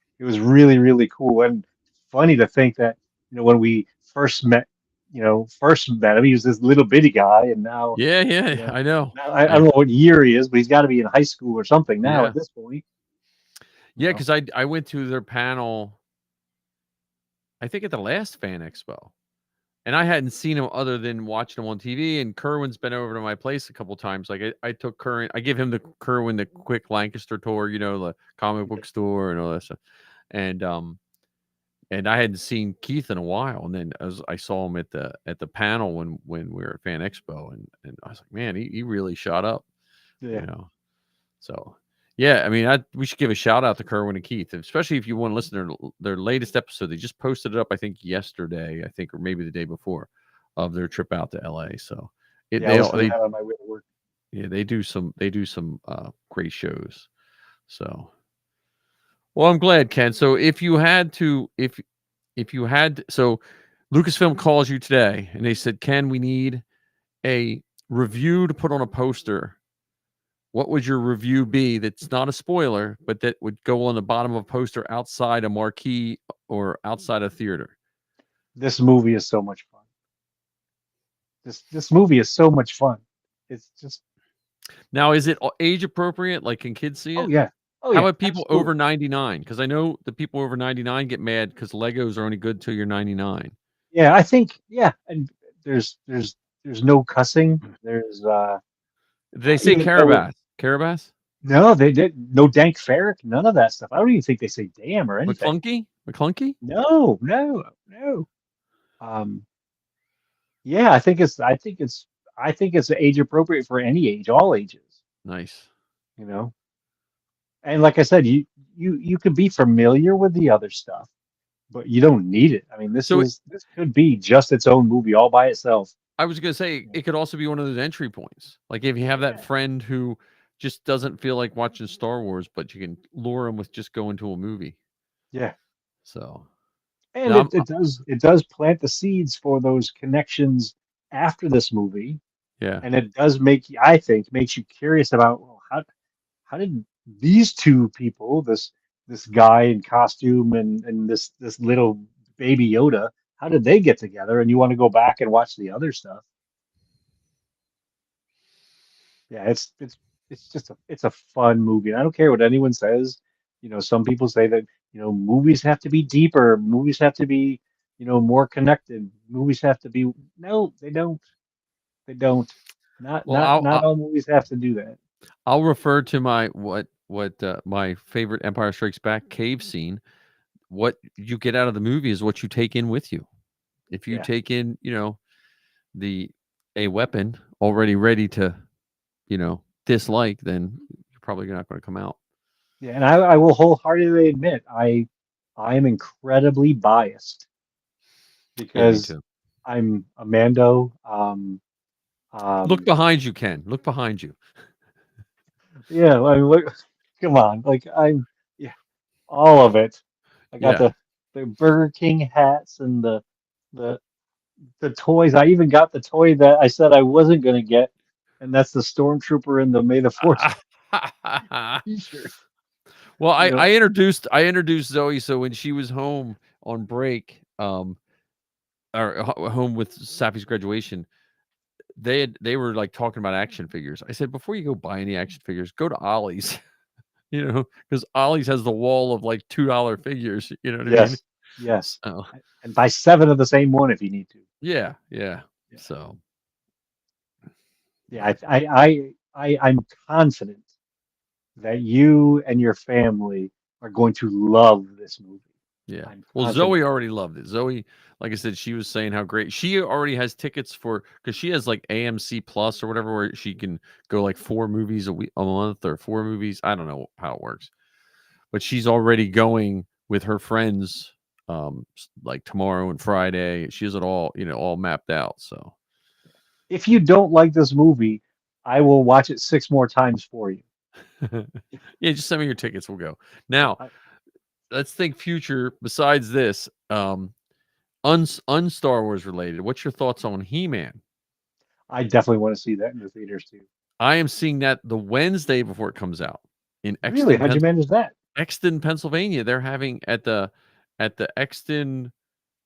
really really cool and funny to think that when we first met him, he was this little bitty guy, and now yeah you know I know now I I don't know what year he is, but he's got to be in high school or something now yeah at this point. you yeah know because I went to their panel I think at the last fan expo. And I hadn't seen him other than watching him on TV. And Kerwin's been over to my place a couple times. Like I took Kerwin, I give him the Kerwin the quick Lancaster tour, the comic book store and all that stuff. And and I hadn't seen Keith in a while. And then as I saw him at the panel when we were at Fan Expo, and I was like, man, he really shot up, you yeah know. So yeah, I mean, we should give a shout out to Kerwin and Keith, especially if you want to listen to their latest episode. They just posted it up, I think yesterday, or maybe the day before, of their trip out to LA. So it yeah I they listened all to they that on my way to work. yeah they do some great shows. So well, I'm glad, Ken. So if you had so Lucasfilm calls you today and they said, Ken, we need a review to put on a poster. What would your review be that's not a spoiler, but that would go on the bottom of a poster outside a marquee or outside a theater? This movie is so much fun. This movie is so much fun. It's just Now, is it age appropriate? Like, can kids see oh it? yeah, oh How yeah, about people over absolutely. 99? Because I know the people over 99 get mad because Legos are only good till you're 99. Yeah, I think yeah, and there's no cussing. There's They say even though Carabas. Carabas? no, they did no Dank Farrik, none of that stuff. I don't even think they say damn or anything. McClunky? McClunky? No, no, no. Um, yeah, I think it's age appropriate for any age, all ages. Nice. You know, and like I said, you could be familiar with the other stuff, but you don't need it. I mean, So this could be just its own movie all by itself. I was going to say it could also be one of those entry points. Like if you have that Yeah, friend who just doesn't feel like watching Star Wars, but you can lure them with just going to a movie. yeah. So, And yeah, it does plant the seeds for those connections after this movie, yeah. and it does I think makes you curious about, well, how did these two people, this guy in costume and this little baby Yoda, how did they get together? And you want to go back and watch the other stuff. Yeah, it's just it's a fun movie. And I don't care what anyone says. Some people say that, movies have to be deeper, movies have to be, more connected. Movies have to be no, they don't. They don't. Not Well, not not all movies have to do that. I'll refer to my my favorite Empire Strikes Back cave scene. What you get out of the movie is what you take in with you. If you Yeah. take in, the a weapon already ready to, dislike, then you're probably not going to come out. Yeah, and I will wholeheartedly admit I am incredibly biased Yeah, me because too. I'm a Mando. Look Um, behind you, Ken. Look behind you. yeah, look, come on, like yeah, all of it. I got Yeah. the Burger King hats and the the toys. I even got the toy that I said I wasn't gonna get, and that's the Stormtrooper in the May the Fourth t-shirt. Well, You know, I introduced Zoe, so when she was home on break, or home with Sappy's graduation, they were like talking about action figures. I said, before you go buy any action figures, go to Ollie's, because Ollie's has the wall of like $2 figures. You know what I mean? yes, yes, Oh, and buy 7 of the same one if you need to. yeah, yeah. Yeah, So, yeah. I'm confident that you and your family are going to love this movie. yeah. I'm Well, confident Zoe of already loved it. Zoe, like I said, she was saying how great she already has tickets for, because she has like AMC Plus or whatever, where she can go like 4 movies a month, or 4 movies. I don't know how it works, but she's already going with her friends, like tomorrow and Friday. She has it all, all mapped out. So, If you don't like this movie, I will watch it 6 more times for you. yeah, just send me your tickets. We'll go. Now, I, let's think future. Besides this, Star Wars related. What's your thoughts on He-Man? I definitely want to see that in the theaters too. I am seeing that the Wednesday before it comes out in Really? How'd you manage that? Exton, Pennsylvania. They're having at the Exton,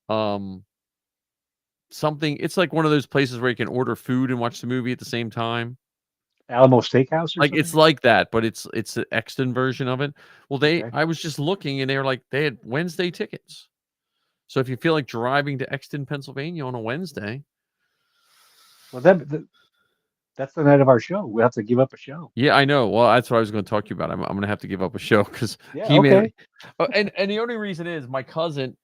um something. It's like one of those places where you can order food and watch the movie at the same time. Alamo Steakhouse or Like, it's something? like that, but it's the Exton version of it. Well, Okay. I was just looking, and they were like, they had Wednesday tickets. So if you feel like driving to Exton, Pennsylvania on a Wednesday, Well, that's the night of our show. We have to give up a show. yeah, I know. Well, that's what I was going to talk to you about. I'm going to have to give up a show because Yeah. He-Man. Okay. And the only reason is my cousin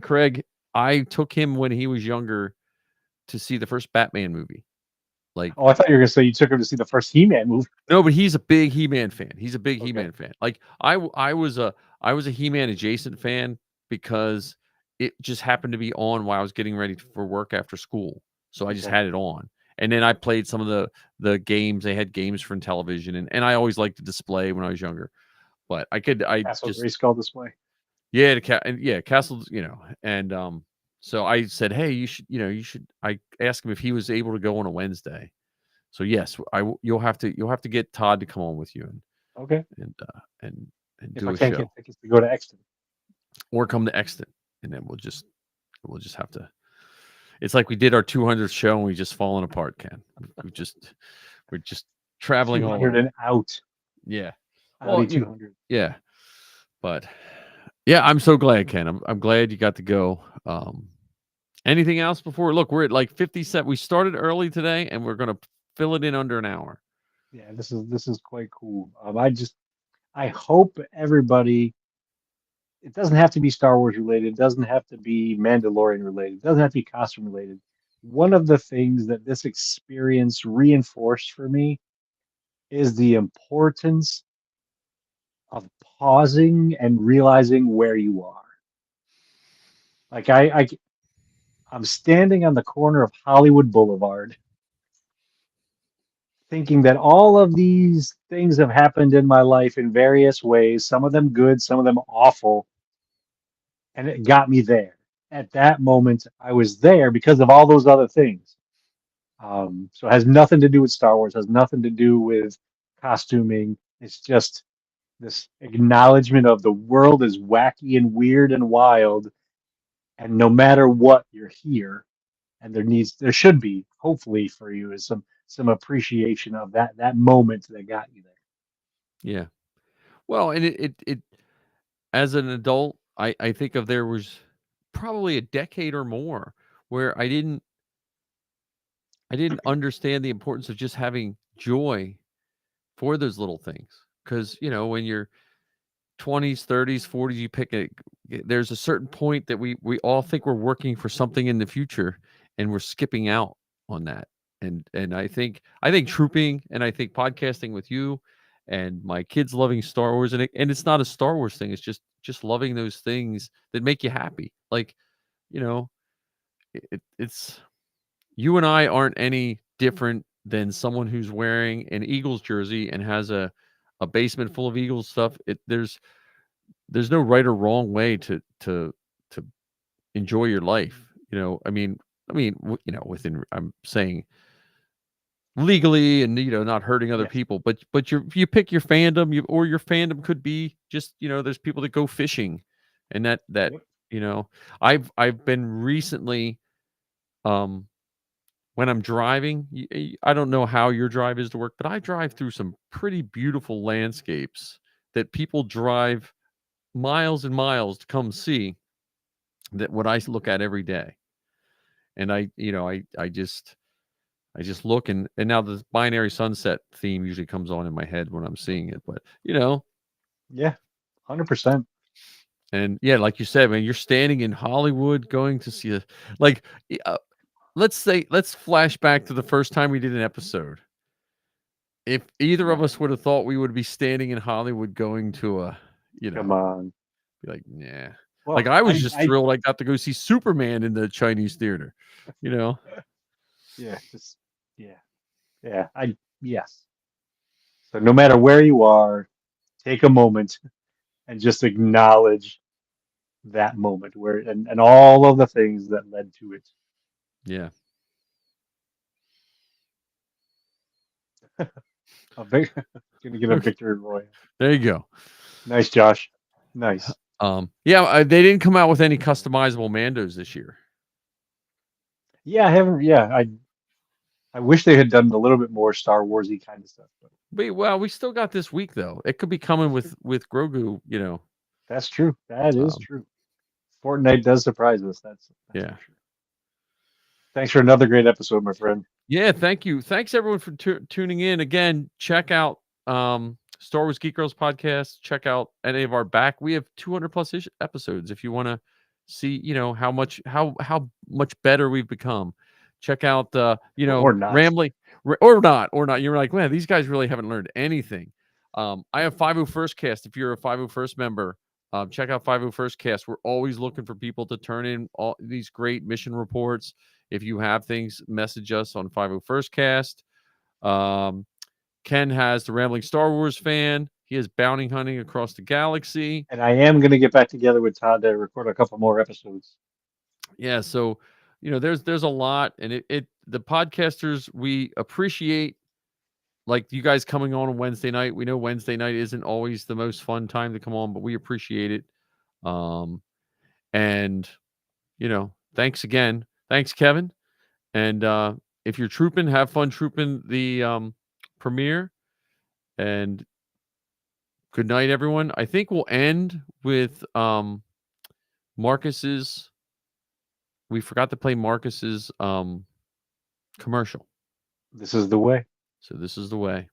Craig. I took him when he was younger to see the first Batman movie. Like, Oh, I thought you were gonna say you took him to see the first He-Man movie. no, but he's a big He-Man fan. He's a big Okay. He-Man fan. Like, I was a He-Man adjacent fan because it just happened to be on while I was getting ready for work after school. So I just Okay. had it on. And then I played some of the games. They had games from television, and I always liked the display when I was younger. But I Castle just, Grayskull display. yeah, Castles, and so I said, hey, you should. I asked him if he was able to go on a Wednesday. So yes, you'll have to get Todd to come on with you, Okay. and uh, and and If do I a can't get show, tickets to go to Exton. or come to Exton, and then we'll just have to. It's like we did our 200th show and we just fallen apart, Ken. We're just traveling all 200 over. and out. Yeah. Well, Audi 200. yeah, but yeah, I'm so glad, Ken. I'm glad you got to go. Anything else before? Look, we're at like 57. We started early today, and we're gonna fill it in under an hour. Yeah, this is quite cool. I hope everybody. It doesn't have to be Star Wars related. It doesn't have to be Mandalorian related. It doesn't have to be costume related. One of the things that this experience reinforced for me is the importance of pausing and realizing where you are. Like I'm standing on the corner of Hollywood Boulevard, thinking that all of these things have happened in my life in various ways, some of them good, some of them awful, and it got me there. At that moment, I was there because of all those other things. So it has nothing to do with Star Wars, has nothing to do with costuming. It's just this acknowledgement of the world is wacky and weird and wild, and no matter what, you're here. And there should be, hopefully for you, is some appreciation of that moment that got you there. Yeah. Well, and it as an adult, I think of there was probably a decade or more where I didn't understand the importance of just having joy for those little things. Because, when you're 20s, 30s, 40s, you pick there's a certain point that we all think we're working for something in the future, and we're skipping out on that. And I think trooping, and I think podcasting with you and my kids loving Star Wars, and it's not a Star Wars thing, it's just loving those things that make you happy. Like, you know, it's you and I aren't any different than someone who's wearing an Eagles jersey and has a basement full of Eagles stuff. There's no right or wrong way to enjoy your life. I mean, within, I'm saying, legally and not hurting other Yes. people, but you pick your fandom, or your fandom could be just there's people that go fishing, and that Yep. I've been recently, when I'm driving, I don't know how your drive is to work, but I drive through some pretty beautiful landscapes that people drive miles and miles to come see, that what I look at every day. And I just look, and now the binary sunset theme usually comes on in my head when I'm seeing it. But Yeah. 100%. and yeah, like you said, when you're standing in Hollywood going to see like, let's flash back to the first time we did an episode. If either of us would have thought we would be standing in Hollywood going to Come on. be like, nah. Like, Well, I was just thrilled I got to go see Superman in the Chinese theater. yeah, just yeah. Yes. So no matter where you are, take a moment and just acknowledge that moment where and all of the things that led to it. Yeah. Gonna get a Okay. victory royale. There you go. Nice, Josh. Nice. Yeah, they didn't come out with any customizable Mandos this year. Yeah, I haven't. Yeah, I wish they had done a little bit more Star Warsy kind of stuff, but We still got this week though. It could be coming with Grogu. that's true. That is Um, true. Fortnite does surprise us. That's Yeah. for sure. Thanks for another great episode, my friend. Yeah, thank you. Thanks everyone for tuning in. Again, check out Star Wars Geek Girls podcast. Check out any of our back. We have 200 plus episodes. If you want to see, how much better we've become. Check out Or not. Rambling or not. You're like, man, these guys really haven't learned anything. I have 501st Cast. If you're a 501st member, check out 501st Cast. We're always looking for people to turn in all these great mission reports. If you have things, message us on 501st Cast. Ken has the Rambling Star Wars Fan. He is bounty hunting across the galaxy. And I am going to get back together with Todd to record a couple more episodes. Yeah, so there's a lot, and the podcasters, we appreciate like you guys coming on Wednesday night. We know Wednesday night isn't always the most fun time to come on, but we appreciate it. And thanks again. Thanks, Kevin. And if you're trooping, have fun trooping the premiere. And good night, everyone. I think we'll end with Marcus's. We forgot to play Marcus's commercial. This is the way. So this is the way.